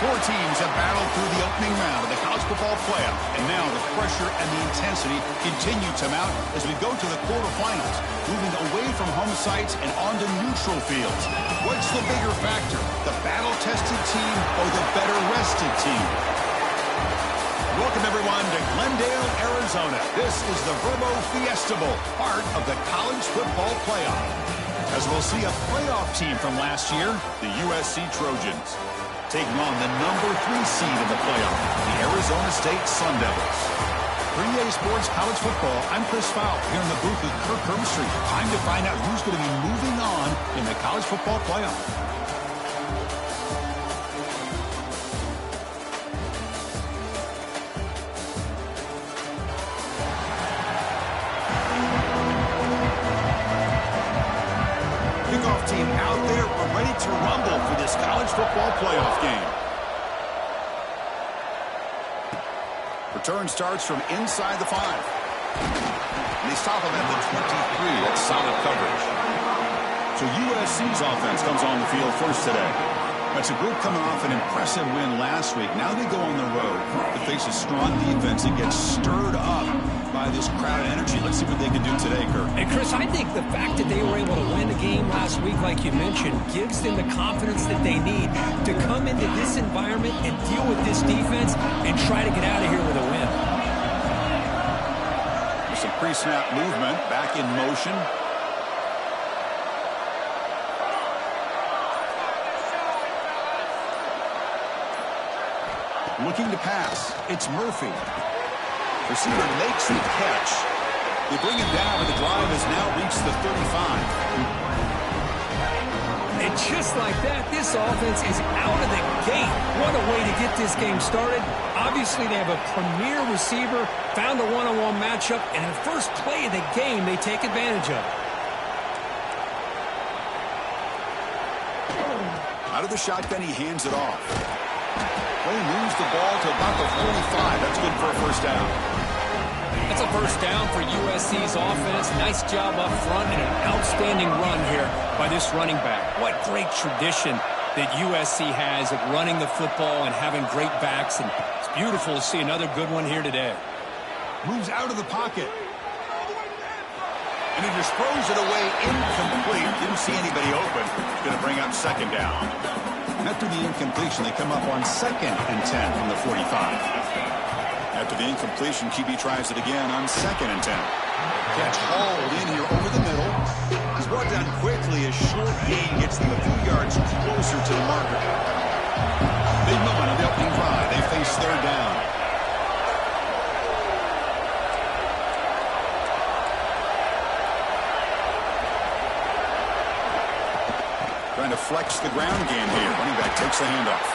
Four teams have battled through the opening round of the college football playoff, and now the pressure and the intensity continue to mount as we go to the quarterfinals, moving away from home sites and onto neutral fields. What's the bigger factor, the battle-tested team or the better-rested team? Welcome, everyone, to Glendale, Arizona. This is the Verbo Fiesta Bowl, part of the college football playoff. As we'll see a playoff team from last year, the USC Trojans, taking on the number 3 seed in the playoff, the Arizona State Sun Devils. For EA Sports College Football, I'm Chris Fowle here in the booth with Kirk Herbstreit. Time to find out who's going to be moving on in the college football playoff. Kickoff team out there, we're ready to rumble for this college football playoff game. Return starts from inside the 5. And they stop him at the 23. That's solid coverage. So USC's offense comes on the field first today. That's a group coming off an impressive win last week. Now they go on the road to face a strong defense that gets stirred up by this crowd energy. Let's see what they can do today, Kirk. And Chris, I think the fact that they were able to win the game last week, like you mentioned, gives them the confidence that they need to come into this environment and deal with this defense and try to get out of here with a win. There's some pre-snap movement, back in motion. Looking to pass. It's Murphy. Receiver makes the catch. They bring him down, and the drive has now reached the 35. And just like that, this offense is out of the gate. What a way to get this game started. Obviously, they have a premier receiver, found a one-on-one matchup, and in the first play of the game, they take advantage of it. Out of the shotgun, he hands it off. Play moves the ball to about the 45. That's good for a first down. That's a first down for USC's offense. Nice job up front and an outstanding run here by this running back. What great tradition that USC has of running the football and having great backs. And it's beautiful to see another good one here today. Moves out of the pocket. And he just throws it away incomplete. Didn't see anybody open. Going to bring up second down. After the incompletion, they come up on 2nd and 10 from the 45. After the incompletion, QB tries it again on 2nd and 10. Catch hauled in here over the middle. He's brought down quickly. A short gain gets them a few yards closer to the marker. Big moment of the opening drive. They face third down. Trying to flex the ground game here. Running back takes the handoff.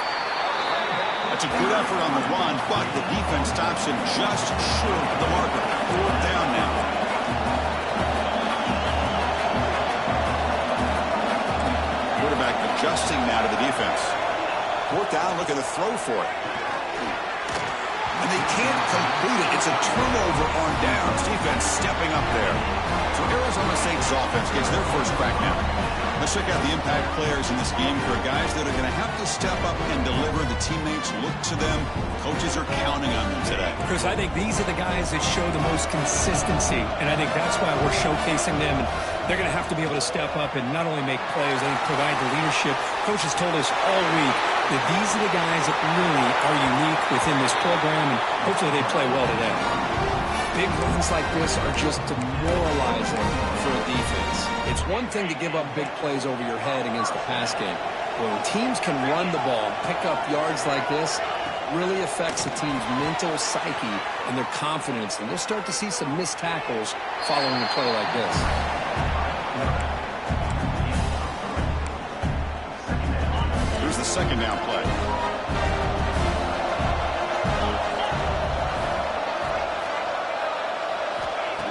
That's a good effort on the run, but the defense stops him just short of the marker. 4th down now. Quarterback adjusting now to the defense. 4th down, looking to throw for it. And they can't complete it. It's a turnover on downs. Defense stepping up there. So Arizona State's offense gets their first crack now. Let's check out the impact players in this game for guys that are going to have to step up and deliver. The teammates look to them. Coaches are counting on them today. Chris, I think these are the guys that show the most consistency, and I think that's why we're showcasing them. And they're going to have to be able to step up and not only make plays, I think provide the leadership. Coaches told us all week that these are the guys that really are unique within this program, and hopefully they play well today. Big runs like this are just demoralizing for a defense. It's one thing to give up big plays over your head against the pass game. When teams can run the ball, pick up yards like this, it really affects a team's mental psyche and their confidence. And you'll start to see some missed tackles following a play like this. Here's the second down play.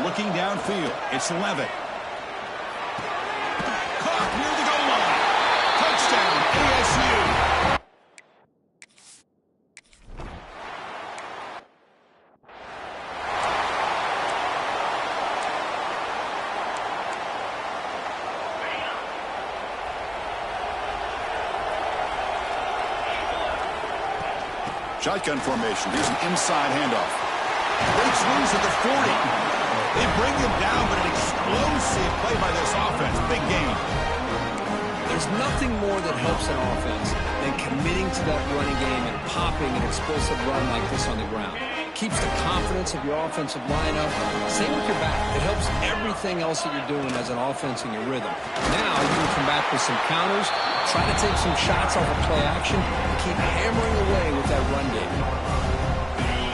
Looking downfield, it's Levitt. Caught near the goal line. Touchdown, ASU. Shotgun formation. Here's an inside handoff. Breaks loose at the 40. They bring him down, but an explosive play by this offense. Big game. There's nothing more that helps an offense than committing to that running game and popping an explosive run like this on the ground. Keeps the confidence of your offensive line up. Same with your back. It helps everything else that you're doing as an offense in your rhythm. Now you can come back with some counters, try to take some shots off of play action, and keep hammering away with that run game.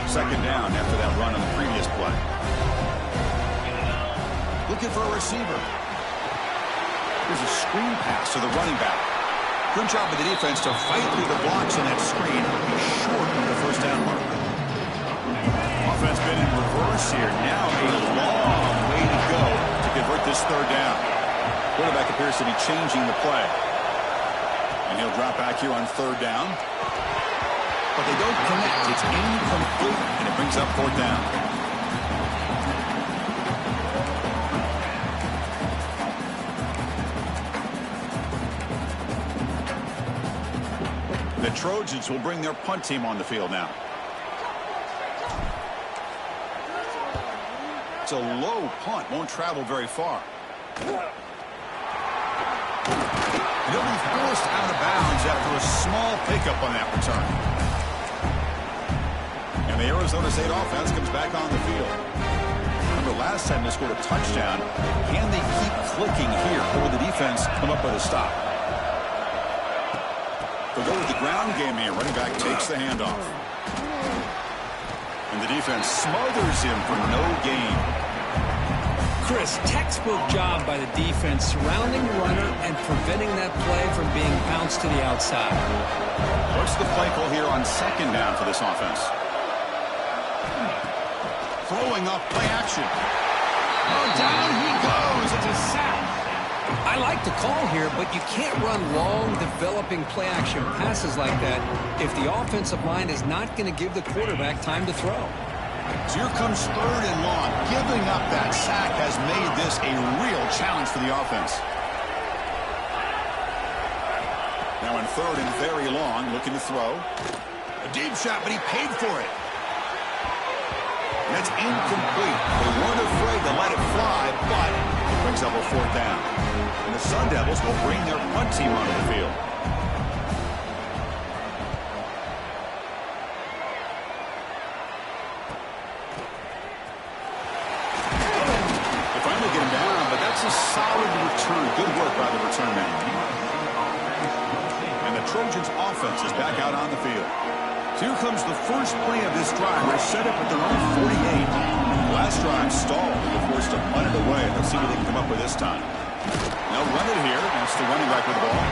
Second down after that run on the previous play. Looking for a receiver. Here's a screen pass to the running back. Good job of the defense to fight through the blocks on that screen. Short of the first down mark. Offense been in reverse here. Now a long way to go to convert this third down. Quarterback appears to be changing the play. And he'll drop back here on third down. But they don't connect. It's incomplete, and it brings up fourth down. The Trojans will bring their punt team on the field now. It's a low punt, won't travel very far. He'll be forced out of bounds after a small pickup on that return. And the Arizona State offense comes back on the field. Remember last time they scored a touchdown. Can they keep clicking here, or will the defense come up with a stop? They'll go with the ground game here. Running back takes the handoff. And the defense smothers him for no gain. Chris, textbook job by the defense surrounding the runner and preventing that play from being bounced to the outside. What's the play call here on second down for this offense? Throwing up play action. Oh, down he goes. It's a sack. I like the call here, but you can't run long, developing play-action passes like that if the offensive line is not going to give the quarterback time to throw. So here comes third and long. Giving up that sack has made this a real challenge for the offense. Now in third and very long, looking to throw. A deep shot, but he paid for it. And that's incomplete. They weren't afraid to let it fly, but it brings up a fourth down. And the Sun Devils will bring their punt team onto the field. They finally get him down, but that's a solid return. Good work by the return man. And the Trojans offense is back out on the field. So here comes the first play of this drive. They're set up at their own 48. The last drive stalled. They're forced to punt it away. They'll see what they can come up with this time. They'll run it here. That's the running back with the ball.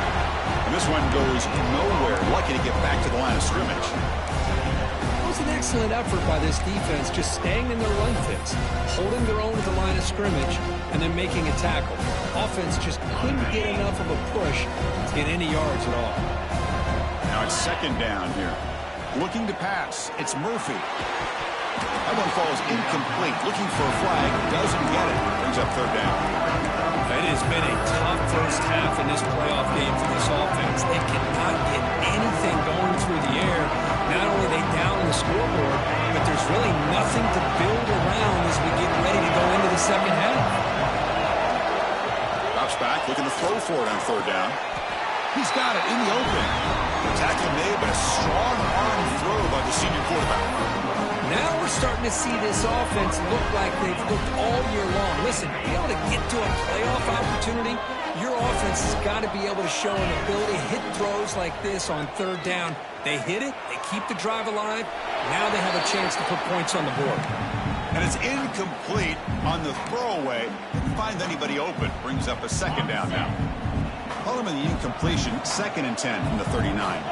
And this one goes nowhere. Lucky to get back to the line of scrimmage. It was an excellent effort by this defense, just staying in their run fits, holding their own at the line of scrimmage, and then making a tackle. Offense just couldn't get enough of a push to get any yards at all. Now it's second down here. Looking to pass. It's Murphy. That one falls incomplete. Looking for a flag. Doesn't get it. Brings up third down. It has been a tough first half in this playoff game for this offense. They cannot get anything going through the air. Not only are they down on the scoreboard, but there's really nothing to build around as we get ready to go into the second half. Drops back, looking to throw for it on third down. He's got it in the open. The tackle made, but a strong arm throw by the senior quarterback. Now we're starting to see this offense look like they've looked all year long. Listen, to be able to get to a playoff opportunity, your offense has got to be able to show an ability to hit throws like this on third down. They hit it, they keep the drive alive. Now they have a chance to put points on the board. And it's incomplete on the throwaway. Didn't find anybody open. Brings up a second down now. Call him in the incompletion, 2nd and 10 from the 39.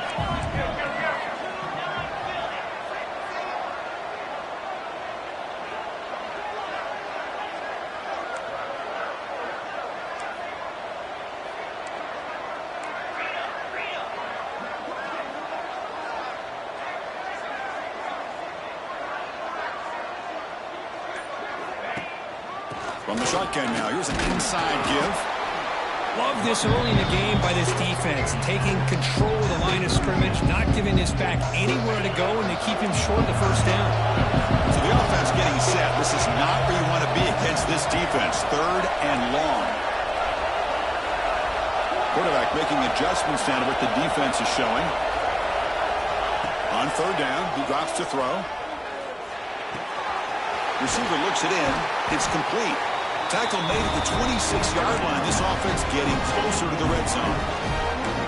From the shotgun now, here's an inside give. Love this early in the game by this defense, taking control of the line of scrimmage, not giving this back anywhere to go, and they keep him short of the first down. So the offense getting set. This is not where you want to be against this defense. 3rd and long. Quarterback making adjustments down to what the defense is showing. On 3rd down, he drops to throw. Receiver looks it in. It's complete. Tackle made at the 26-yard line. This offense getting closer to the red zone.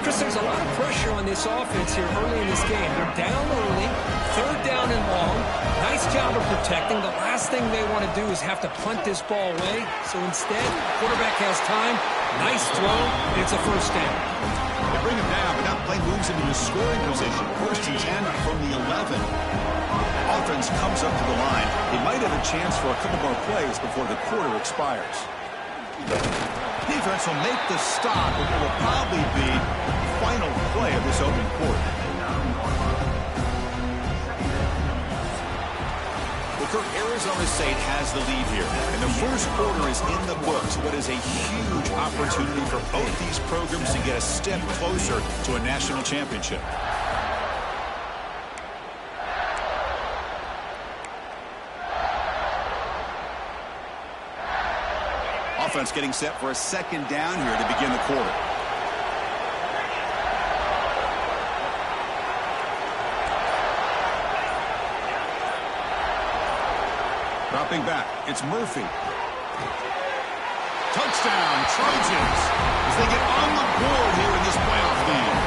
Chris, there's a lot of pressure on this offense here early in this game. They're down early, 3rd down and long. Nice job of protecting. The last thing they want to do is have to punt this ball away. So instead, the quarterback has time. Nice throw, and it's a first down. They bring him down, but now play moves him into scoring position. 1st and 10 from the 11. Offense comes up to the line. They might have a chance for a couple more plays before the quarter expires. Defense will make the stop, but it will probably be the final play of this opening quarter. Well, Kirk, Arizona State has the lead here, and the first quarter is in the books. What is a huge opportunity for both these programs to get a step closer to a national championship. Offense getting set for a 2nd down here to begin the quarter. Dropping back, it's Murphy. Touchdown, Trojans, as they get on the board here in this playoff game.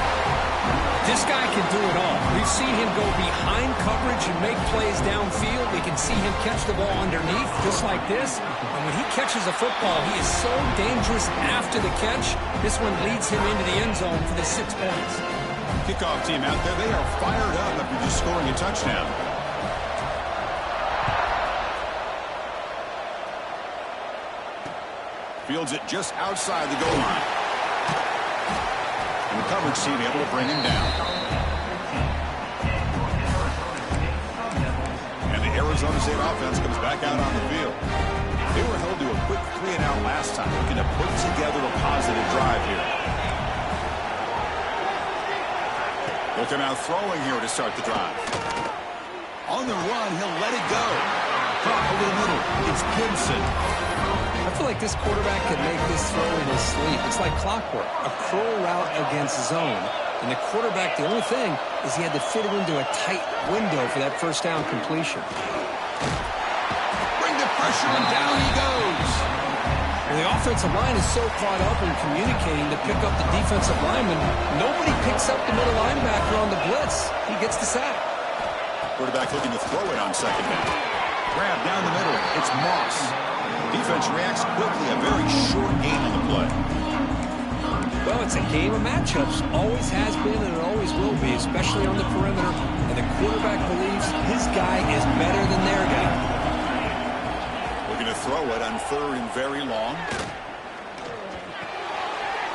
This guy can do it all. We've seen him go behind coverage and make plays downfield. We can see him catch the ball underneath, just like this. And when he catches a football, he is so dangerous after the catch. This one leads him into the end zone for the 6 points. Kickoff team out there, they are fired up after just scoring a touchdown. Fields it just outside the goal line. And the coverage team able to bring him down. And the Arizona State offense comes back out on the field. They were held to a quick 3-and-out last time, looking to put together a positive drive here. Looking out throwing here to start the drive. On the run, he'll let it go. Caught over the middle. It's Gibson. I feel like this quarterback could make this throw in his sleep. It's like clockwork, a curl route against zone. And the quarterback, the only thing is he had to fit it into a tight window for that first down completion. Bring the pressure, and down he goes. Well, the offensive line is so caught up in communicating to pick up the defensive lineman. Nobody picks up the middle linebacker on the blitz. He gets the sack. Quarterback looking to throw it on 2nd down. Grab down the middle. It's Moss. Defense reacts quickly. A very short gain on the play. Well, it's a game of matchups. Always has been and it always will be, especially on the perimeter. And the quarterback believes his guy is better than their guy. Looking to throw it on 3rd and very long.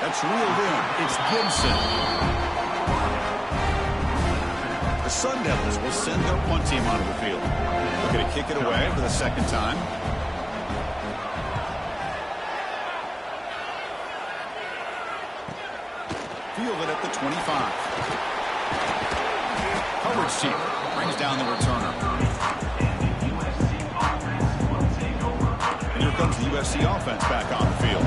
That's reeled in. It's Gibson. The Sun Devils will send their punt team onto the field. Looking to kick it away for the 2nd time. Fielded at the 25. Coverage team brings down the returner. And here comes the USC offense back on the field.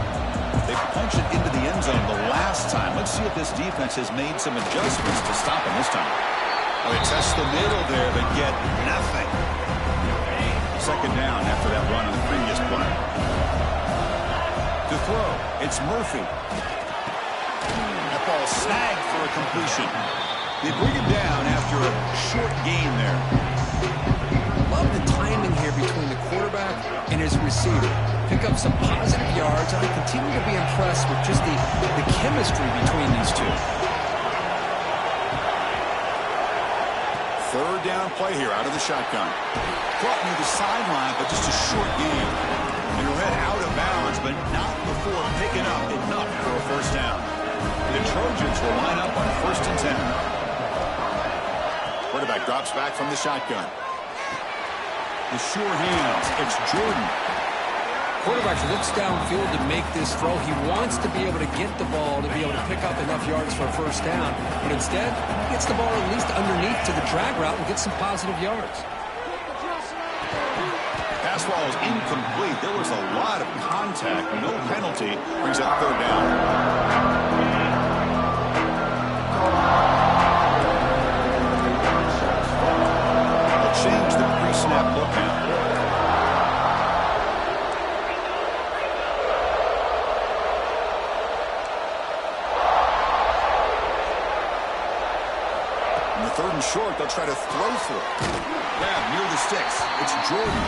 They punch it into the end zone the last time. Let's see if this defense has made some adjustments to stop him this time. Oh, they test the middle there, but get nothing. 2nd down after that run on the previous play. To throw, it's Murphy. That ball snagged for a completion. They bring him down after a short gain there. Love the timing here between the quarterback and his receiver. Pick up some positive yards, and I continue to be impressed with just the chemistry between these two. 3rd down play here out of the shotgun. Brought near the sideline, but just a short gain. And he'll head out of bounds, but not before picking up enough for a first down. The Trojans will line up on 1st and 10. Quarterback drops back from the shotgun. The sure hands. It's Jordan. Quarterback looks downfield to make this throw. He wants to be able to get the ball to be able to pick up enough yards for a first down. But instead, he gets the ball at least underneath to the drag route and gets some positive yards. Pass ball is incomplete. There was a lot of contact. No penalty. Brings up third down. They'll change the pre-snap look now. Third and short, they'll try to throw for it. Grab near the sticks. It's Jordan.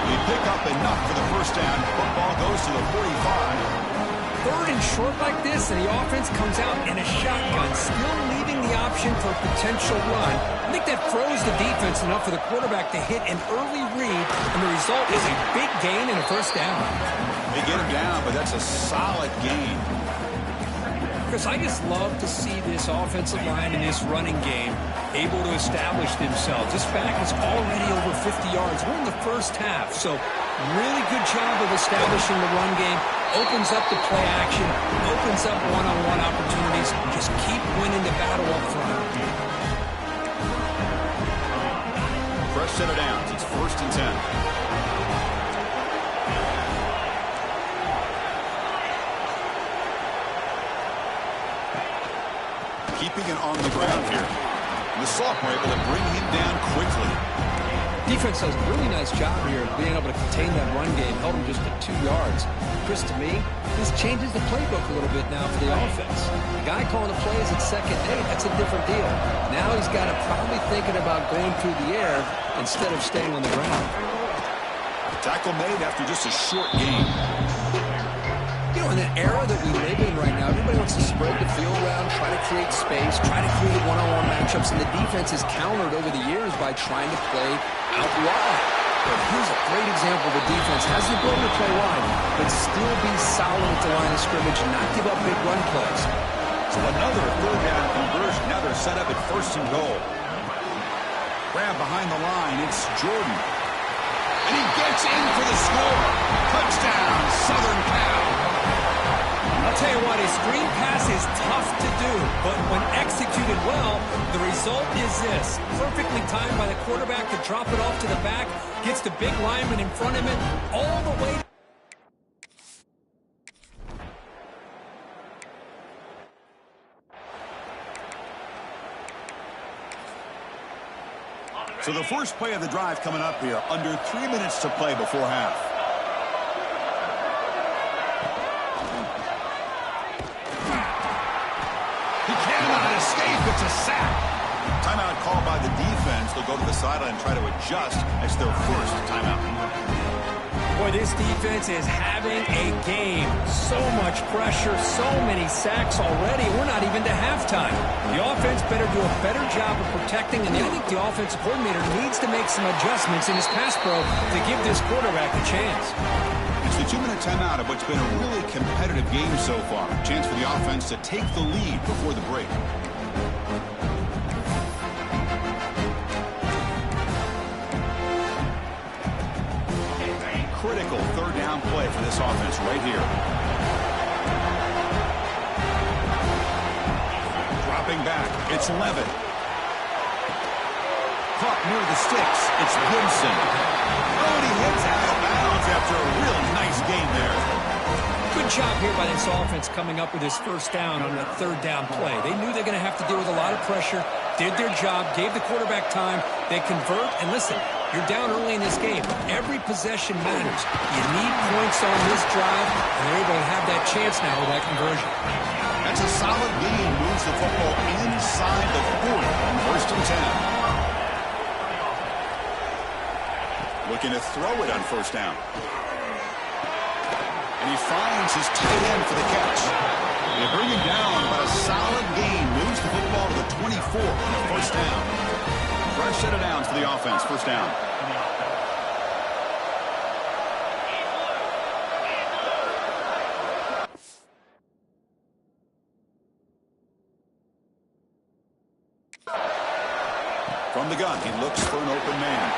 They pick up enough for the first down. Football goes to the 45. Third and short like this, and the offense comes out in a shotgun, still leaving the option for a potential run. I think that froze the defense enough for the quarterback to hit an early read, and the result is a big gain and a first down. They get him down, but that's a solid gain. Chris, I just love to see this offensive line in this running game able to establish themselves. This back is already over 50 yards. We're in the first half, so really good job of establishing the run game. Opens up the play action, opens up one-on-one opportunities. Just keep winning the battle up front. Fresh set of downs. It's 1st and 10. Keeping it on the ground here. The sophomore able to bring him down quickly. Defense does a really nice job here of being able to contain that run game. Held him just at 2 yards. Chris, to me, this changes the playbook a little bit now for the offense. The guy calling the plays at second day, that's a different deal. Now he's got to probably thinking about going through the air instead of staying on the ground. Tackle made after just a short game. You know, in an era that we live in right now, everybody wants to spread the field around, try to create space, try to create one-on-one matchups, and the defense has countered over the years by trying to play out wide. But here's a great example of a defense has the ability to play wide, but still be solid at the line of scrimmage and not give up big run plays. So another third down conversion. Now they're set up at 1st and goal. Grab behind the line. It's Jordan. And he gets in for the score. Touchdown, Southern Cal. I'll tell you what, a screen pass is tough to do, but when executed well, the result is this. Perfectly timed by the quarterback to drop it off to the back, gets the big lineman in front of him, all the way. So the first play of the drive coming up here. Under 3 minutes to play before half. Escape, it's a sack. Timeout called by the defense. They'll go to the sideline and try to adjust. It's their first timeout. Boy, this defense is having a game. So much pressure, so many sacks already. We're not even to halftime. The offense better do a better job of protecting, and I think the offensive coordinator needs to make some adjustments in his pass pro to give this quarterback a chance. It's the 2-minute timeout of what's been a really competitive game so far. Chance for the offense to take the lead before the break. Critical third down play for this offense right here. Dropping back, it's Levitt. Caught near the sticks, it's Gibson. Oh, and he hits out of bounds after a real nice game there. Good job here by this offense coming up with his first down on that third down play. They knew they're going to have to deal with a lot of pressure, did their job, gave the quarterback time, they convert, and listen, you're down early in this game. Every possession matters. You need points on this drive, and they're able to have that chance now with that conversion. That's a solid game. Moves the football inside the 40 on 1st and 10. Looking to throw it on 1st down. And he finds his tight end for the catch. They bring him down, but a solid gain moves the football to the 24 on the 1st down. Fresh set of downs for the offense. 1st down. From the gun, he looks for an open man.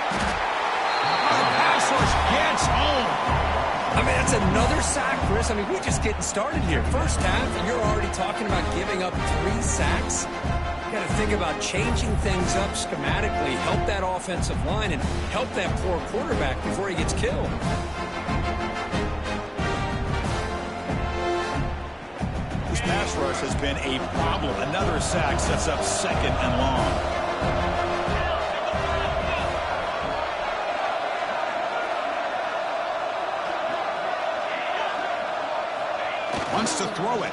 The pass rush gets home. I mean, that's another sack, Chris. I mean, we're just getting started here. First half, and you're already talking about giving up 3 sacks. You got to think about changing things up schematically, help that offensive line, and help that poor quarterback before he gets killed. This pass rush has been a problem. Another sack sets up 2nd and long. Wants to throw it.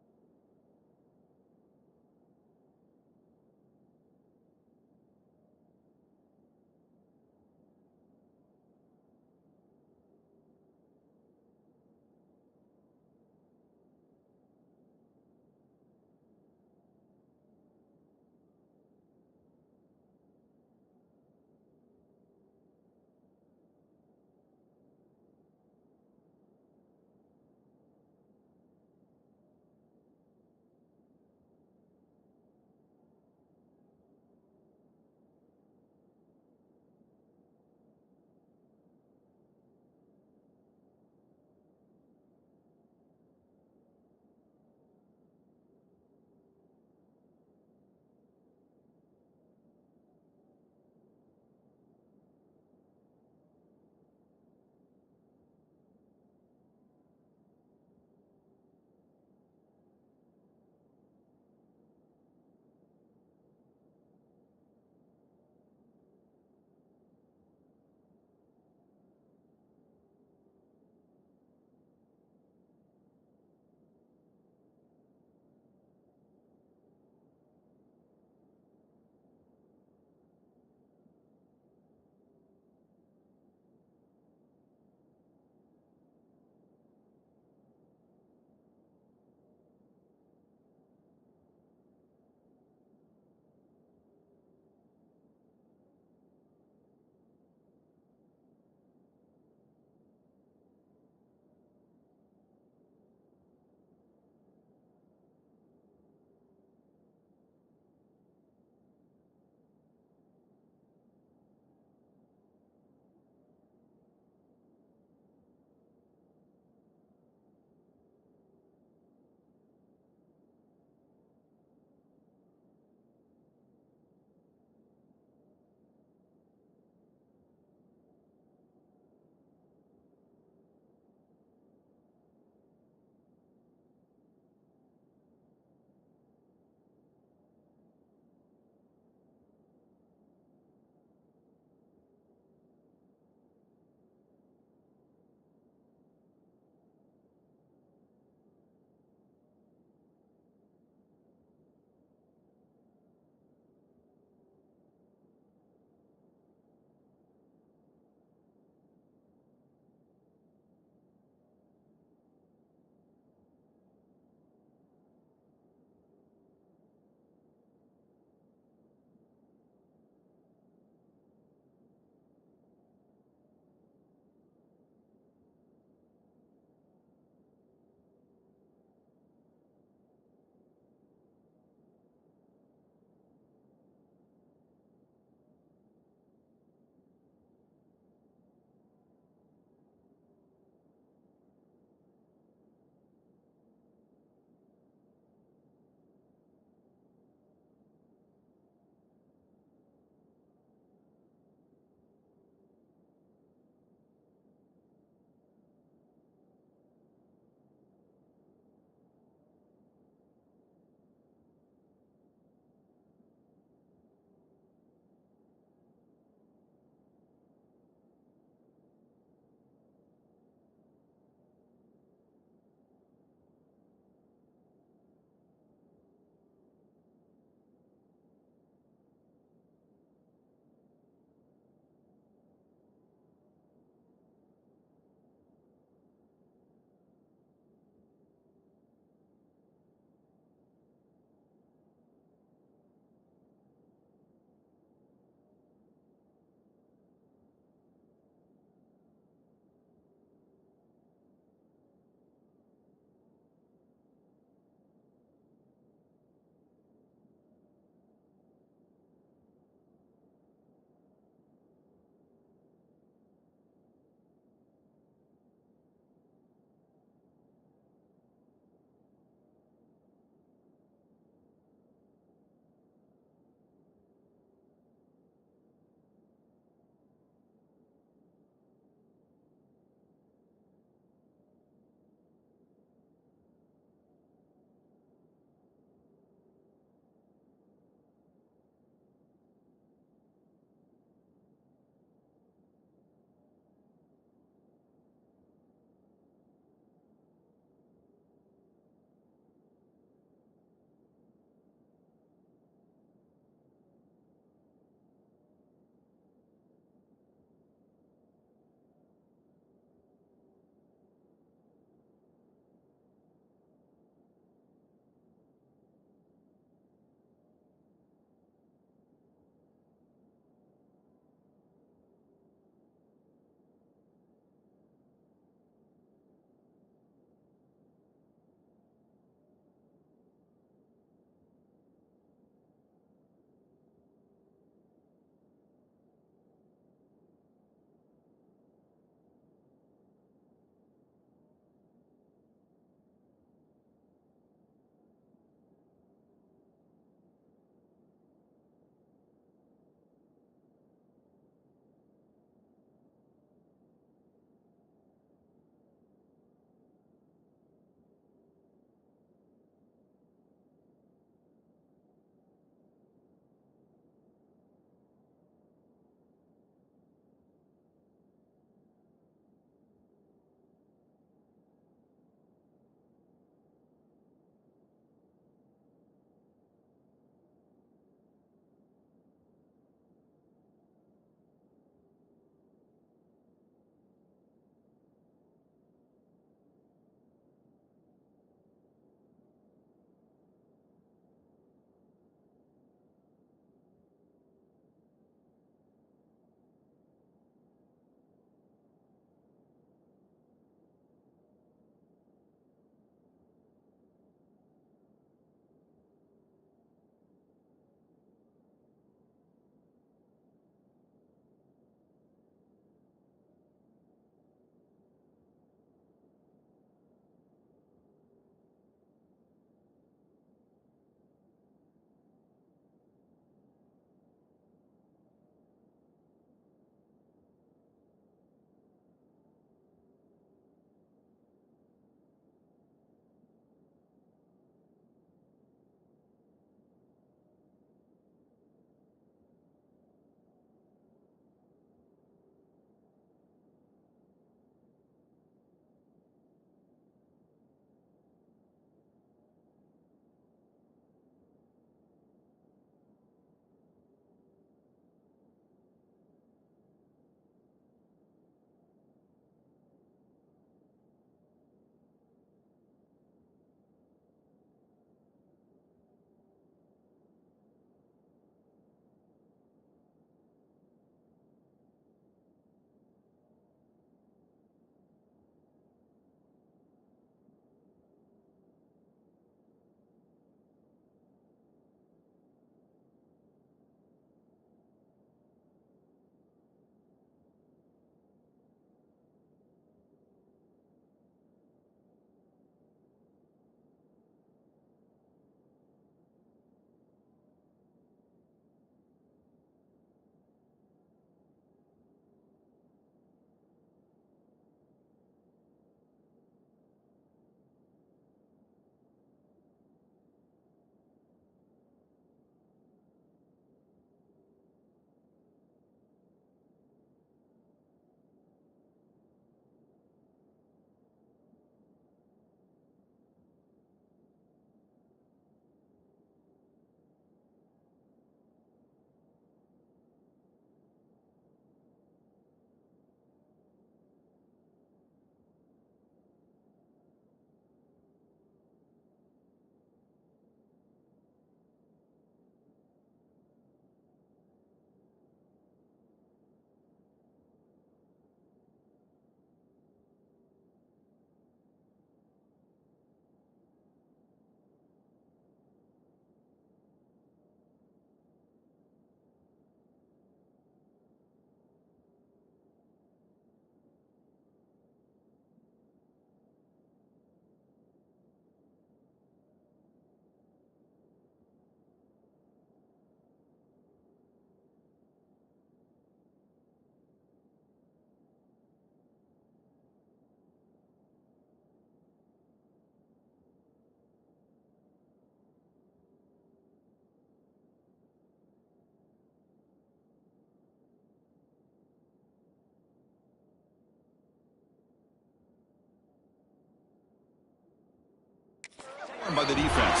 by the defense.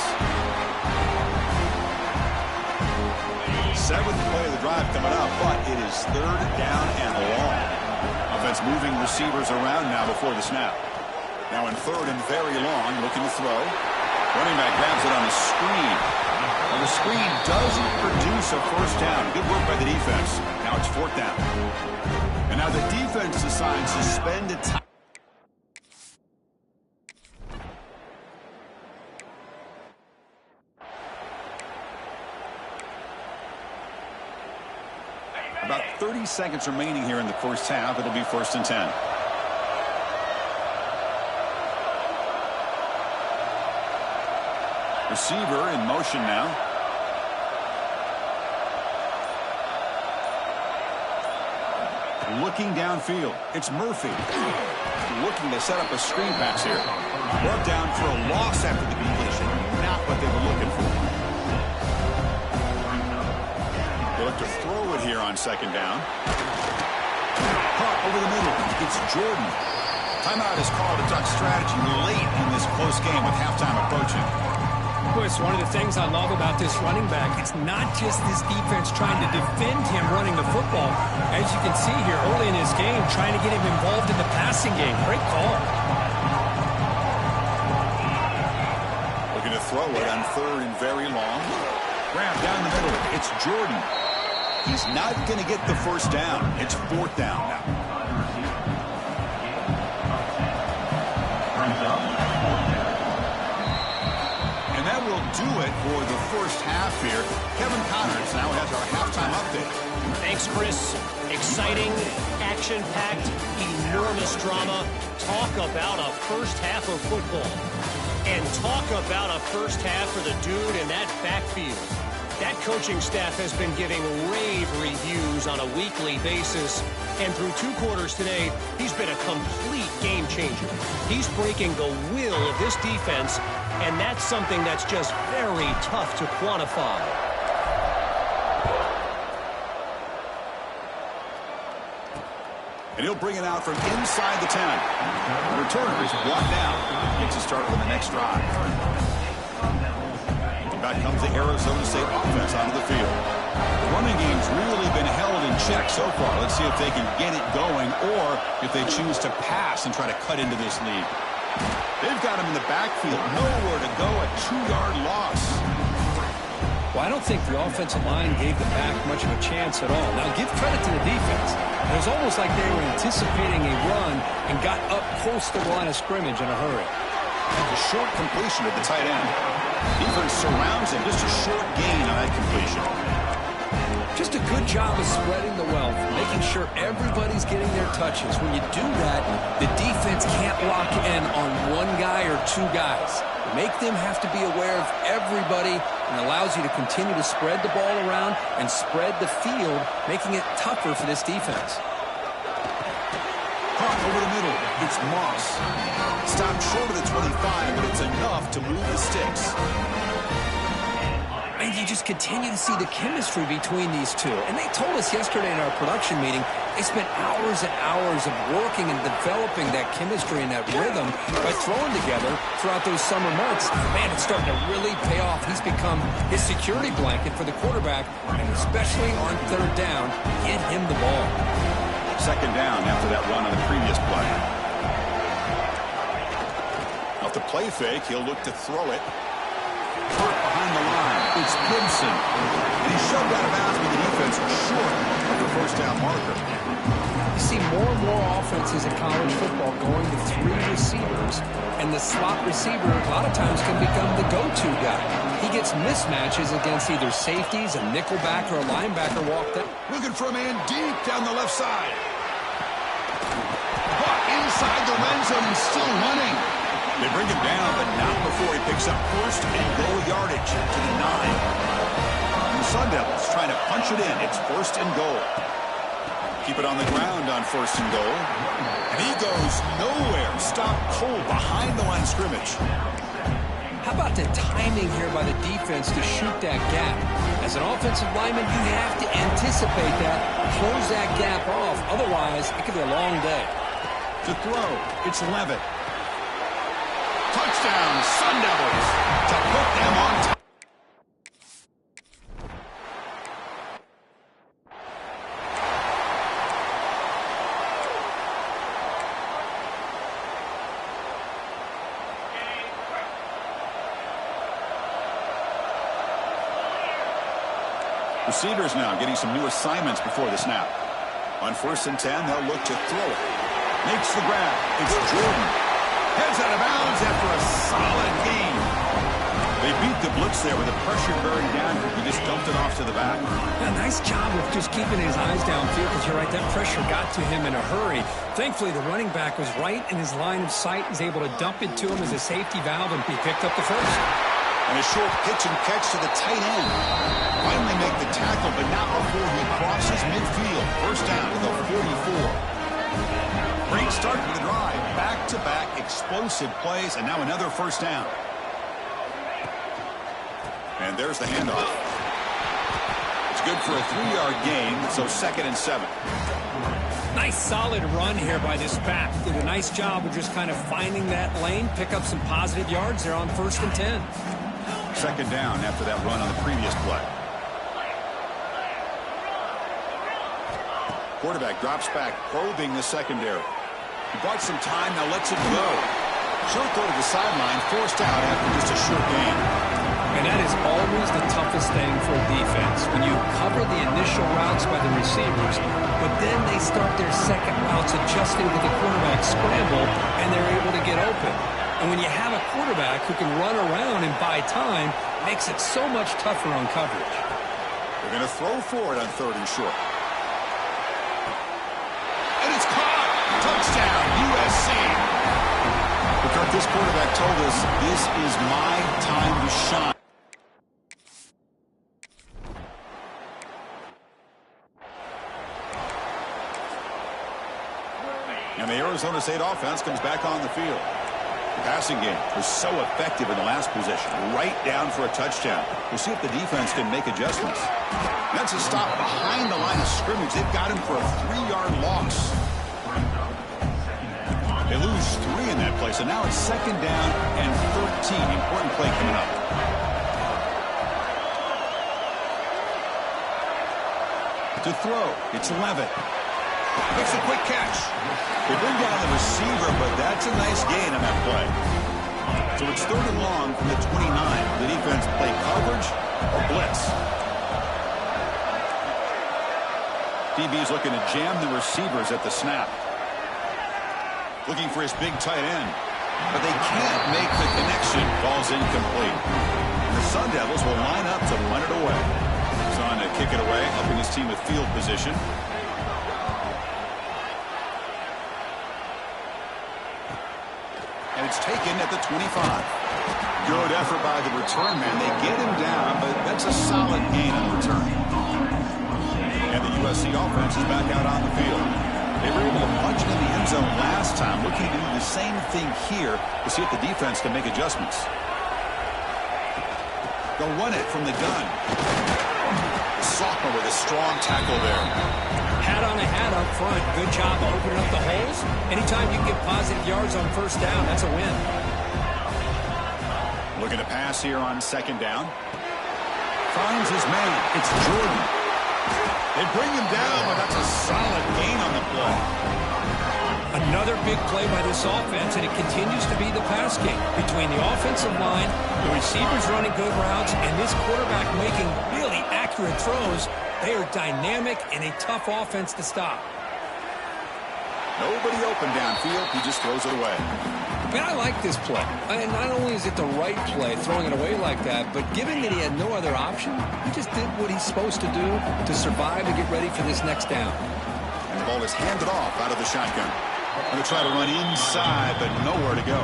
7th play of the drive coming up, but it is 3rd down and long. Offense moving receivers around now before the snap. Now in 3rd and very long, looking to throw. Running back grabs it on the screen. And the screen doesn't produce a first down. Good work by the defense. Now it's 4th down. And now the defense decides to spend a time. About 30 seconds remaining here in the first half. It'll be 1st and 10. Receiver in motion now. Looking downfield. It's Murphy. Looking to set up a screen pass here. Brought down for a loss after the completion. Not what they were looking for. They look to throw it here on 2nd down. Caught over the middle. It's Jordan. Timeout is called to talk strategy late in this close game with halftime approaching. It's one of the things I love about this running back. It's not just this defense trying to defend him running the football. As you can see here early in his game, trying to get him involved in the passing game. Great call. Looking to throw it on 3rd and very long. Grab down the middle. It's Jordan. He's not going to get the first down. It's 4th down now. And that will do it for the first half here. Kevin Connors now has our halftime update. Thanks, Chris. Exciting, action-packed, enormous drama. Talk about a first half of football. And talk about a first half for the dude in that backfield. That coaching staff has been giving rave reviews on a weekly basis. And through 2 quarters today, he's been a complete game changer. He's breaking the will of this defense, and that's something that's just very tough to quantify. And he'll bring it out from inside the 10. The returner is blocked down. Gets a start on the next drive. Back comes the Arizona State offense onto the field. The running game's really been held in check so far. Let's see if they can get it going or if they choose to pass and try to cut into this lead. They've got him in the backfield. Nowhere to go. A 2-yard loss. Well, I don't think the offensive line gave the back much of a chance at all. Now, give credit to the defense. It was almost like they were anticipating a run and got up close to the line of scrimmage in a hurry. A short completion to the tight end. Defense surrounds him. Just a short gain on that completion. Just a good job of spreading the wealth, making sure everybody's getting their touches. When you do that, the defense can't lock in on one guy or 2 guys. Make them have to be aware of everybody, and allows you to continue to spread the ball around and spread the field, making it tougher for this defense. Caught over the middle. It's Moss. Stopped short of the 25, but it's enough to move the sticks. And you just continue to see the chemistry between these two. And they told us yesterday in our production meeting, they spent hours and hours of working and developing that chemistry and that rhythm by throwing together throughout those summer months. Man, it's starting to really pay off. He's become his security blanket for the quarterback, and especially on 3rd down, get him the ball. 2nd down after that run on the previous play. Off the play fake, he'll look to throw it. Caught behind the line. It's Gibson. And he's shoved out of bounds, but the defense was short of the first down marker. You see more and more offenses in college football going to 3 receivers, and the slot receiver a lot of times can become the go-to guy. He gets mismatches against either safeties, a nickelback, or a linebacker walked up. Looking for a man deep down the left side. Caught inside the red zone and still running. They bring him down, but not before he picks up 1st and goal yardage to the 9. And the Sun Devils trying to punch it in. It's 1st and goal. Keep it on the ground on 1st and goal. And he goes nowhere. Stopped cold behind the line of scrimmage. How about the timing here by the defense to shoot that gap? As an offensive lineman, you have to anticipate that, close that gap off. Otherwise, it could be a long day. To throw, it's Levitt. Touchdown, Sun Devils. to put them on top. Receivers now getting some new assignments before the snap. On 1st and 10, they'll look to throw it. Makes the grab. It's Jordan. Heads out of bounds after a solid gain. They beat the blitz there with the pressure bearing down. He just dumped it off to the back. Yeah, nice job of just keeping his eyes downfield, because you're right, that pressure got to him in a hurry. Thankfully, the running back was right in his line of sight. He's able to dump it to him as a safety valve, and he picked up the first. And a short pitch and catch to the tight end. Finally make the tackle, but not before he crosses midfield. First down to the 44. Great start to the drive. Back-to-back explosive plays, and now another first down. And there's the handoff. It's good for a 3-yard gain, so 2nd and 7. Nice solid run here by this back. Did a nice job of just kind of finding that lane, pick up some positive yards there on 1st and 10. 2nd down after that run on the previous play. Quarterback drops back, probing the secondary. He bought some time, now lets it go. Short throw to the sideline, forced out after just a short gain. And that is always the toughest thing for a defense, when you cover the initial routes by the receivers, but then they start their second routes adjusting to the quarterback scramble, and they're able to get open. And when you have a quarterback who can run around and buy time, it makes it so much tougher on coverage. They're going to throw for it on 3rd and short. And it's caught! Touchdown, USC! Because this quarterback told us, this is my time to shine. And the Arizona State offense comes back on the field. The passing game was so effective in the last possession, right down for a touchdown. We'll see if the defense can make adjustments. That's a stop behind the line of scrimmage. They've got him for a 3-yard loss. They lose 3 in that play, so now it's 2nd down and 13. Important play coming up. To throw, it's Levitt. Makes a quick catch. They bring down the receiver, but that's a nice gain on that play. So it's 3rd and long from the 29. The defense play coverage or blitz. DB's looking to jam the receivers at the snap. Looking for his big tight end. But they can't make the connection. Ball's incomplete. And the Sun Devils will line up to run it away. He's on to kick it away, helping his team with field position. And it's taken at the 25. Good effort by the return man. They get him down, but that's a solid gain on the return. And the USC offense is back out on the field. They were able to punch it in the end zone last time, looking to do the same thing here to see if the defense can make adjustments. They'll run it from the gun. The sophomore with a strong tackle there. Hat on a hat up front. Good job of opening up the holes. Anytime you can get positive yards on 1st down, that's a win. Looking to pass here on 2nd down. Finds his man. It's Jordan. They bring him down, but that's a solid gain on the play. Another big play by this offense, and it continues to be the pass game between the offensive line, the receivers running good routes, and this quarterback making really accurate throws. They are dynamic and a tough offense to stop. Nobody open downfield. He just throws it away. Man, I like this play. And not only is it the right play, throwing it away like that, but given that he had no other option, he just did what he's supposed to do to survive and get ready for this next down. And the ball is handed off out of the shotgun. Going to try to run inside, but nowhere to go.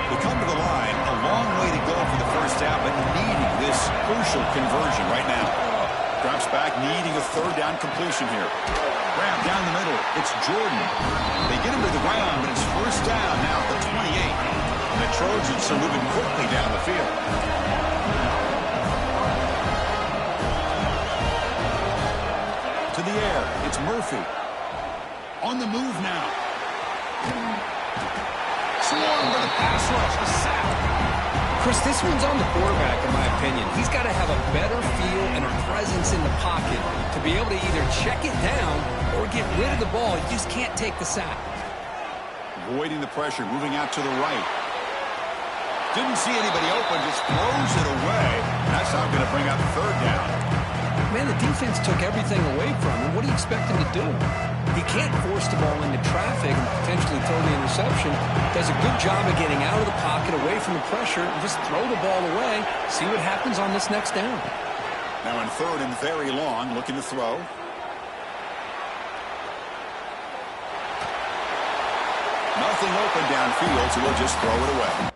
They come to the line, a long way to go for the first down, but needing this crucial conversion right now. Drops back, needing a 3rd down completion here. Grab down the middle. It's Jordan. They get him to the ground, but it's 1st down now at the 28. And the Trojans are moving quickly down the field. To the air. It's Murphy. On the move now. Swarm with a pass rush. A sack. Chris, this one's on the quarterback, in my opinion. He's got to have a better feel and a presence in the pocket to be able to either check it down or get rid of the ball. You just can't take the sack. Avoiding the pressure, moving out to the right. Didn't see anybody open, just throws it away. That's not going to bring up third down. Man, the defense took everything away from him. What do you expect him to do? He can't force the ball into traffic and potentially throw the interception. Does a good job of getting out of the pocket, away from the pressure, and just throw the ball away. See what happens on this next down. Now in third and very long, looking to throw. Nothing open downfield, so we'll just throw it away.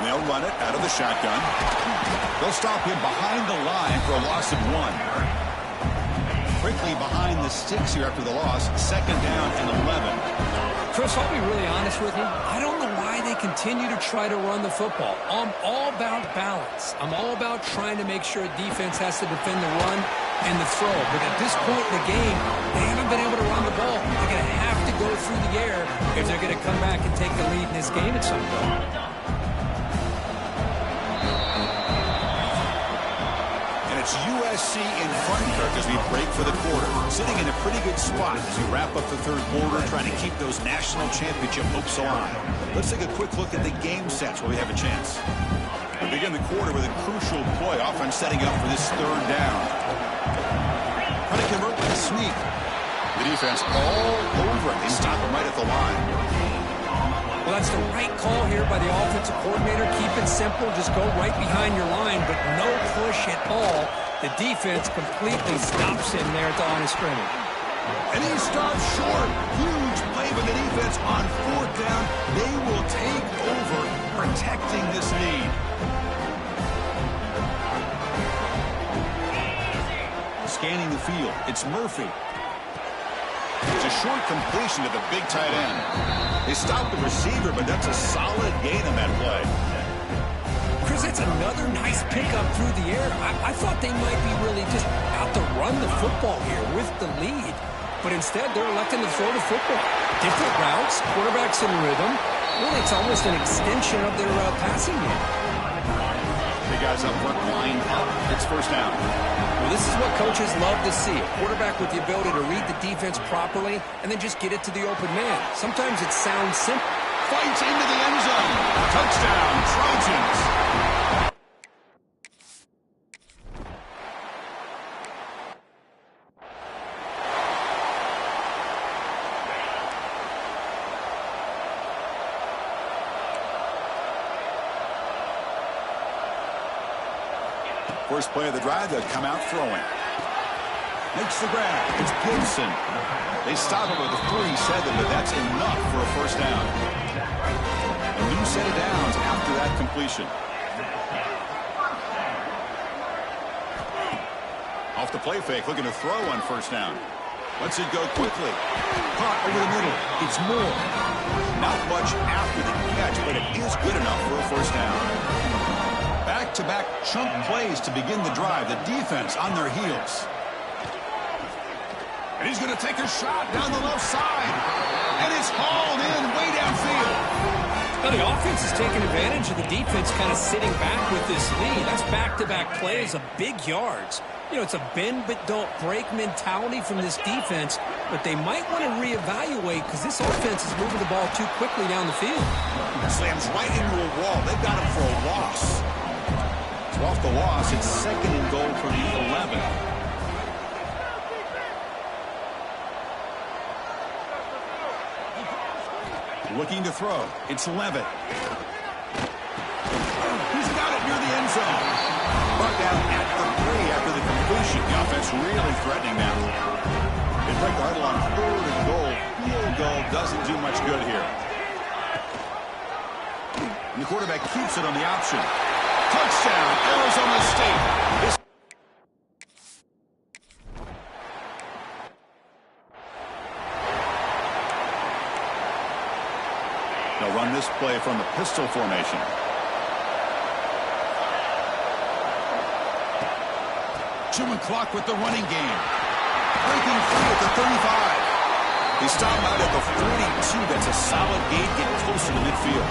They'll run it out of the shotgun. They'll stop him behind the line for a loss of 1. Quickly behind the sticks here after the loss. Second down and 11. Chris, I'll be really honest with you. I don't know why they continue to try to run the football. I'm all about balance. I'm all about trying to make sure a defense has to defend the run and the throw. But at this point in the game, they haven't been able to run the ball. They're going to have to go through the air if they're going to come back and take the lead in this game at some point. It's USC in front here as we break for the quarter. Sitting in a pretty good spot as we wrap up the third quarter, trying to keep those national championship hopes alive. Let's take a quick look at the game sets where we have a chance. We begin the quarter with a crucial play. Offense setting up for this third down. Trying to convert with a sneak. The defense all over it. They stop him right at the line. Well, that's the right call here by the offensive coordinator. Keep it simple. Just go right behind your line, but no push at all. The defense completely stops him there at the line of scrimmage. And he stops short. Huge play by the defense on fourth down. They will take over, protecting this lead. Scanning the field. It's Murphy. It's a short completion to the big tight end. They stopped the receiver, but that's a solid gain on that play. Chris, that's another nice pickup through the air. I thought they might be really just out to run the football here with the lead. But instead, they're electing to throw the football. Different routes, quarterbacks in rhythm. Really, it's almost an extension of their passing game. The guys up front lined up. It's first down. Well, this is what coaches love to see. A quarterback with the ability to read the defense properly and then just get it to the open man. Sometimes it sounds simple. Fights into the end zone. Touchdown, Trojans. First play of the drive, they'll come out throwing. Makes the grab. It's Gibson. They stop him with a 3-7, but that's enough for a first down. A new set of downs after that completion. Off the play fake, looking to throw on first down. Lets it go quickly. Caught over the middle. It's Moore. Not much after the catch, but it is good enough for a first down. Back-to-back chunk plays to begin the drive. The defense on their heels. And he's going to take a shot down the left side. And it's hauled in way downfield. Now the offense is taking advantage of the defense kind of sitting back with this lead. That's back-to-back plays of big yards. You know, it's a bend but don't break mentality from this defense, but they might want to reevaluate because this offense is moving the ball too quickly down the field. Slams right into a wall. They've got him for a loss. So off the loss, it's second and goal for the 11. Looking to throw. It's Levitt. He's got it near the end zone. Brought down at the 3 after the completion. The offense really threatening now. They break the huddle on third and goal. Field goal doesn't do much good here. And the quarterback keeps it on the option. Touchdown, Arizona State. They'll run this play from the pistol formation. chewing clock with the running game. Breaking free at the 35. He stopped out at the 42. That's a solid gain, getting closer to midfield.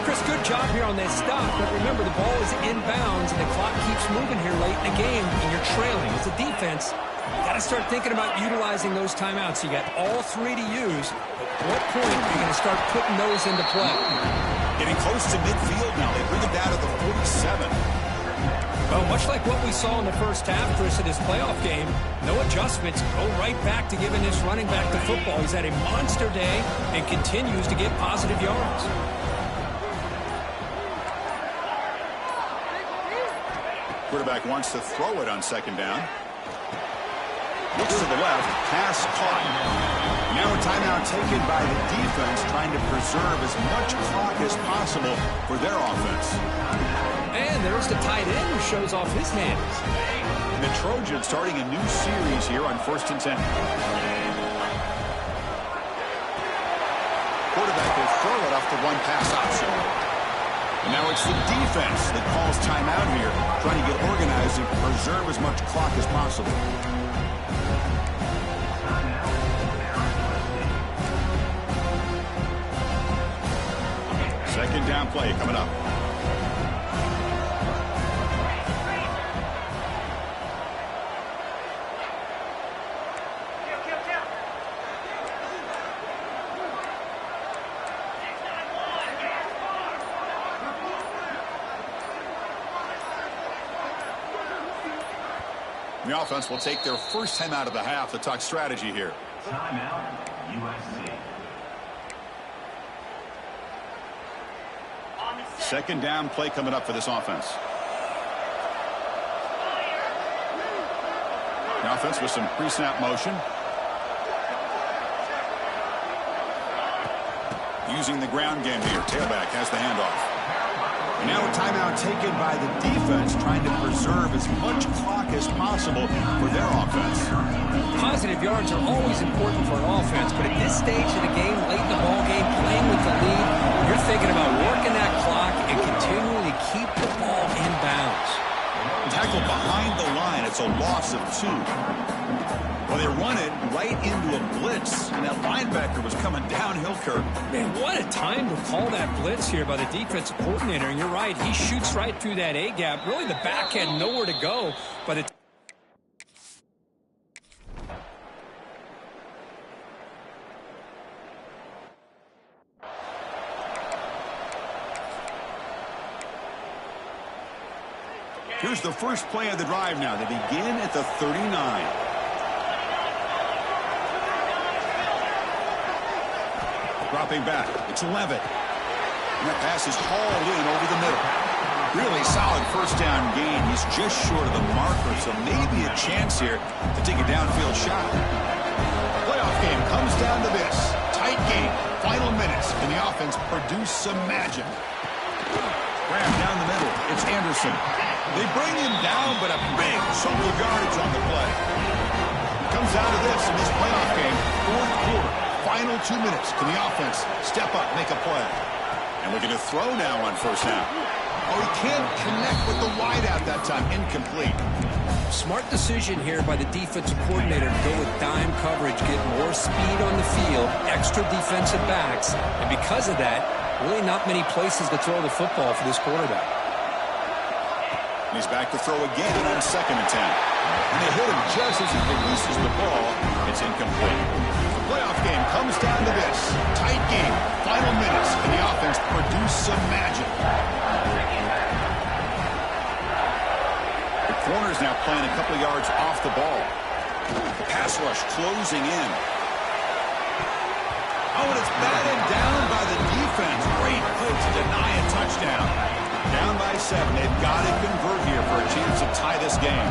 Chris, good job here on that stop, but remember the ball is inbounds and the clock keeps moving here late in the game and you're trailing. As a defense, you got to start thinking about utilizing those timeouts. You got all three to use, but at what point are you going to start putting those into play? Getting close to midfield now. They bring it down to the 47. Well, much like what we saw in the first half, Chris, of this playoff game, no adjustments, go right back to giving this running back the football. He's had a monster day and continues to get positive yards. Quarterback wants to throw it on second down. Looks to the left, pass caught. Now a timeout taken by the defense, trying to preserve as much clock as possible for their offense. And there's the tight end who shows off his hands. And the Trojans starting a new series here on 1st and 10. Quarterback will throw it off the one pass option. And now it's the defense that calls timeout here, trying to get organized and preserve as much clock as possible. Second down play coming up. The offense will take their first time out of the half to talk strategy here. Timeout, USC. Second down play coming up for this offense. The offense with some pre-snap motion. Using the ground game here. Tailback has the handoff. And now a timeout taken by the defense, trying to preserve as much clock as possible for their offense. Positive yards are always important for an offense, but at this stage of the game, late in the ball game, playing with the lead, you're thinking about working that clock and continuing to keep the ball in bounds. Tackled behind the line. It's a loss of 2. Well, they run it right into a blitz, and that linebacker was coming downhill, Kirk. Man, what a time to call that blitz here by the defensive coordinator. And you're right, he shoots right through that A-gap. Really, the back had nowhere to go by the Here's the first play of the drive now. They begin at the 39. Dropping back. It's Levitt. And that pass is hauled in over the middle. Really solid first down gain. He's just short of the marker, so maybe a chance here to take a downfield shot. The playoff game comes down to this. Tight game. Final minutes. Can the offense produce some magic? Graham down the middle. It's Anderson. They bring him down, but a big chunk of yardage on the play. It comes down to this in this playoff game. Fourth quarter. Final 2 minutes. Can the offense step up, make a play? And looking to throw now on first down. Oh, he can't connect with the wideout that time. Incomplete. smart decision here by the defensive coordinator to go with dime coverage, get more speed on the field, extra defensive backs, and because of that, really not many places to throw the football for this quarterback. He's back to throw again on 2nd and 10. And they hit him just as he releases the ball. It's incomplete. The playoff game comes down to this. Tight game. Final minutes. Can the offense produce some magic? The corner's now playing a couple of yards off the ball. The pass rush closing in. Oh, and it's batted down by the defense. Great play to deny a touchdown. Down by 7. They've got to convert here for a chance to tie this game.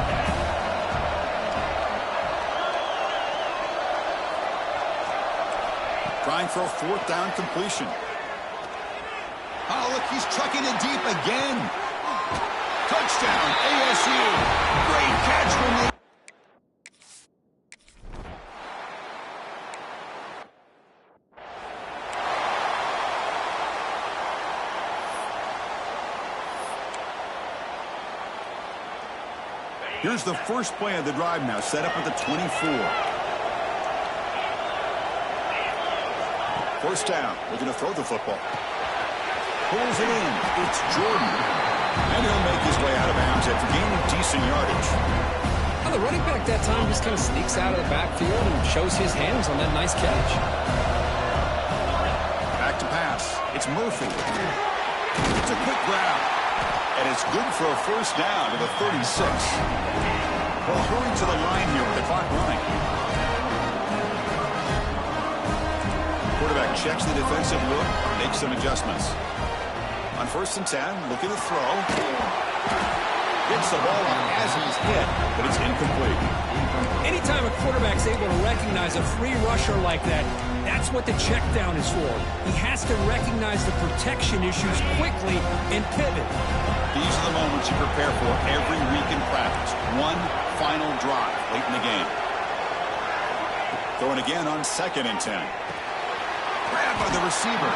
Trying for a 4th down completion. Oh, look, he's trucking it deep again. Touchdown, ASU. Great catch from the... Here's the first play of the drive now, set up at the 24. First down. They're going to throw the football. Pulls it in. It's Jordan. And he'll make his way out of bounds after gaining decent yardage. Well, the running back that time just kind of sneaks out of the backfield and shows his hands on that nice catch. Back to pass. It's Murphy. It's a quick grab. And it's good for a first down to the 36. Well, hurry to the line here with the clock running. Quarterback checks the defensive look, makes some adjustments. On 1st and 10, looking to throw. Gets the ball on as he's hit, but it's incomplete. Anytime a quarterback's able to recognize a free rusher like that, that's what the check down is for. He has to recognize the protection issues quickly and pivot. These are the moments you prepare for every week in practice. One final drive late in the game. Throwing again on 2nd and 10. Grabbed by the receiver.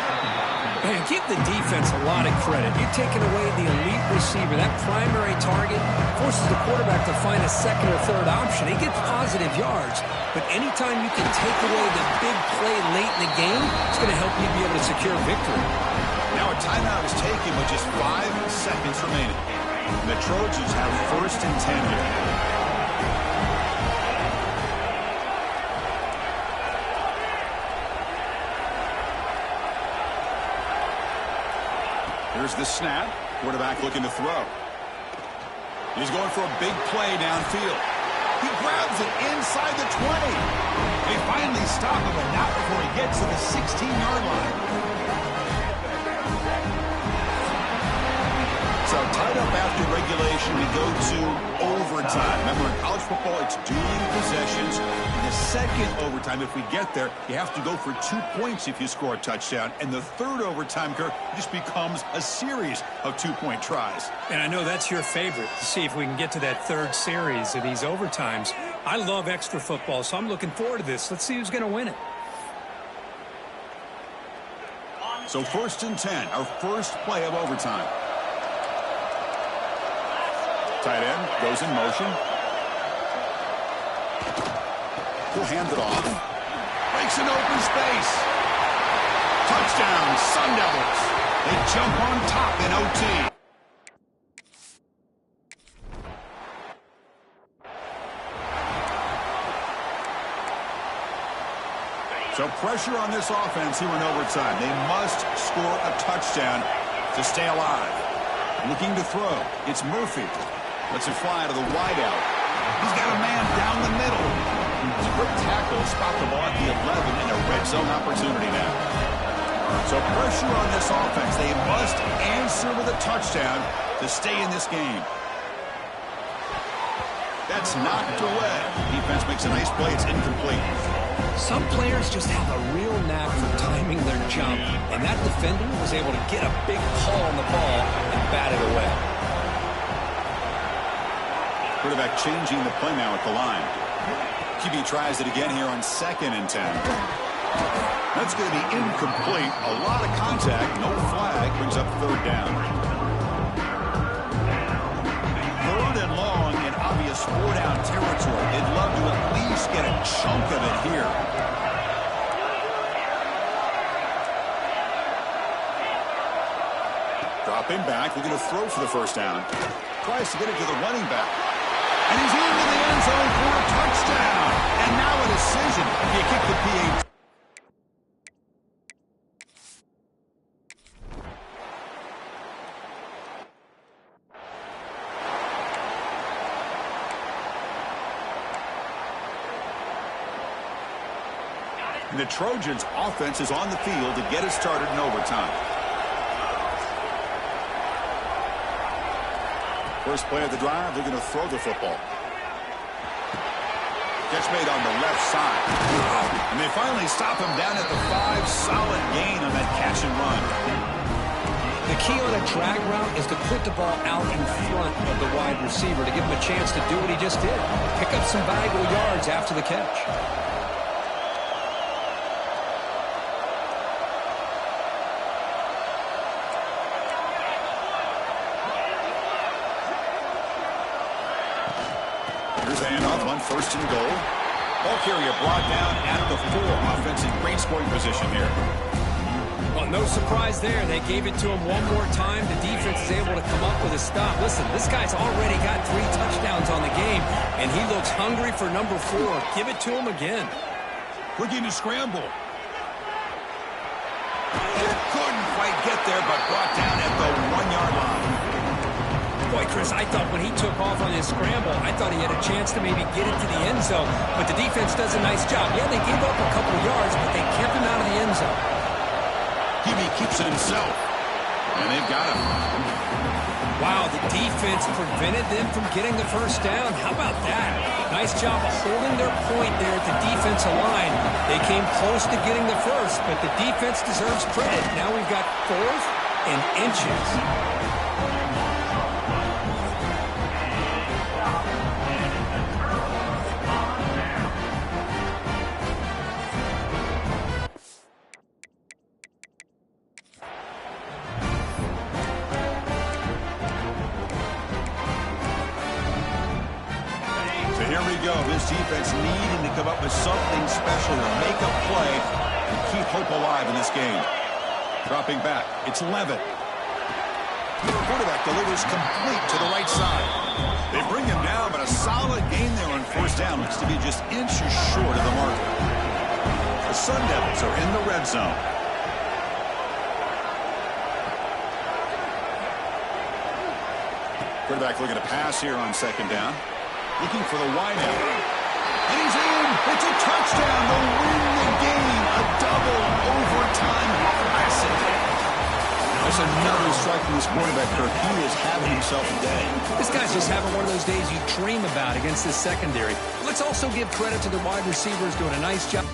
Man, give the defense a lot of credit. You're taking away the elite receiver. That primary target forces the quarterback to find a second or third option. He gets positive yards, but anytime you can take away the big play late in the game, it's going to help you be able to secure victory. Now a timeout is taken with just 5 seconds remaining. And the Trojans have 1st and 10 here. Here's the snap. Quarterback looking to throw. He's going for a big play downfield. He grabs it inside the 20. They finally stop him, but not before he gets to the 16-yard line. So tied up after regulation, we go to overtime. Remember, in college football, it's dueling possessions. In the second overtime, if we get there, you have to go for 2 points if you score a touchdown. And the third overtime, Kirk, just becomes a series of 2-point tries. And I know that's your favorite, to see if we can get to that third series of these overtimes. I love extra football, so I'm looking forward to this. Let's see who's going to win it. So 1st and 10, our first play of overtime. Tight end goes in motion. He'll hand it off. Breaks an open space. Touchdown, Sun Devils. They jump on top in OT. So pressure on this offense here in overtime. They must score a touchdown to stay alive. Looking to throw. It's Murphy. Lets it fly to the wideout. He's got a man down the middle. It's a great tackle to spot the ball at the 11 in a red zone opportunity now. So pressure on this offense. They must answer with a touchdown to stay in this game. That's knocked away. Defense makes a nice play. It's incomplete. Some players just have a real knack for timing their jump, and that defender was able to get a big pull on the ball and bat it away. Quarterback changing the play now at the line. QB tries it again here on 2nd and 10. That's going to be incomplete. A lot of contact. No flag. Brings up 3rd down. 3rd and long in obvious 4-down territory. They'd love to at least get a chunk of it here. Dropping back. Looking to throw for the first down. Tries to get it to the running back. And he's into the end zone for a touchdown. And now a decision. You kick the PAT. And the Trojans' offense is on the field to get it started in overtime. First play of the drive, they're going to throw the football. Catch made on the left side. And they finally stop him down at the 5. Solid gain on that catch and run. The key on a drag route is to put the ball out in front of the wide receiver to give him a chance to do what he just did. Pick up some valuable yards after the catch. handoff on 1st and goal. Ball carrier brought down at the 4. Offensive great scoring position here. Well, no surprise there. They gave it to him one more time. The defense is able to come up with a stop. Listen, this guy's already got 3 touchdowns on the game, and he looks hungry for number 4. Give it to him again. Looking to scramble. Couldn't quite get there, but brought down at the 1-yard line. Boy, Chris, I thought when he took off on his scramble, I thought he had a chance to maybe get into the end zone. But the defense does a nice job. Yeah, they gave up a couple yards, but they kept him out of the end zone. Gibby keeps it himself. And they've got him. Wow, the defense prevented them from getting the first down. How about that? Nice job of holding their point there at the defensive line. They came close to getting the first, but the defense deserves credit. Now we've got 4th and inches. Here we go. This defense needing to come up with something special to make a play and keep hope alive in this game. Dropping back. It's Levitt. The quarterback delivers complete to the right side. They bring him down, but a solid gain there on 1st down. Looks to be just inches short of the marker. The Sun Devils are in the red zone. Quarterback looking to pass here on 2nd down. Looking for the wideout. And he's in. It's a touchdown to win the game. A double overtime classic. That's another strike from this quarterback, Kirk. He is having himself a day. This guy's just having one of those days you dream about against this secondary. Let's also give credit to the wide receivers doing a nice job.